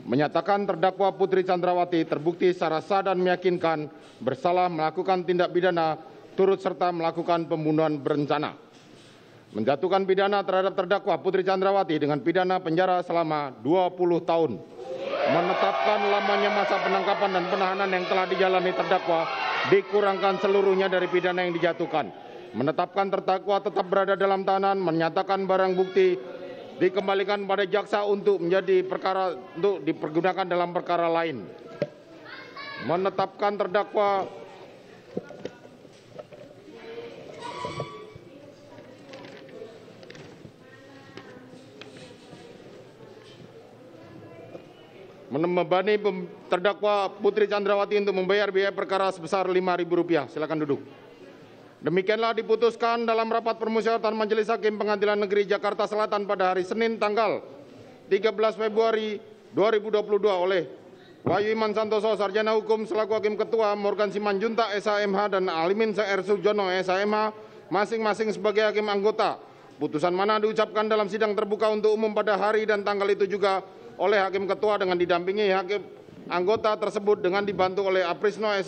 Menyatakan terdakwa Putri Chandrawati terbukti secara sah dan meyakinkan bersalah melakukan tindak pidana turut serta melakukan pembunuhan berencana. Menjatuhkan pidana terhadap terdakwa Putri Chandrawati dengan pidana penjara selama 20 tahun. Menetapkan lamanya masa penangkapan dan penahanan yang telah dijalani terdakwa dikurangkan seluruhnya dari pidana yang dijatuhkan. Menetapkan terdakwa tetap berada dalam tahanan, menyatakan barang bukti dikembalikan pada jaksa untuk dipergunakan dalam perkara lain. Menetapkan terdakwa membebani terdakwa Putri Chandrawati untuk membayar biaya perkara sebesar Rp5.000. Silakan duduk. Demikianlah diputuskan dalam rapat permusyawaratan Majelis Hakim Pengadilan Negeri Jakarta Selatan pada hari Senin tanggal 13 Februari 2022 oleh Wahyu Iman Santoso, Sarjana Hukum selaku Hakim Ketua, Morgan Simanjuntak SHMH dan Alimin R. Sujono SHMH masing-masing sebagai Hakim Anggota. Putusan mana diucapkan dalam sidang terbuka untuk umum pada hari dan tanggal itu juga oleh Hakim Ketua dengan didampingi Hakim Anggota tersebut dengan dibantu oleh Aprisno SHMH.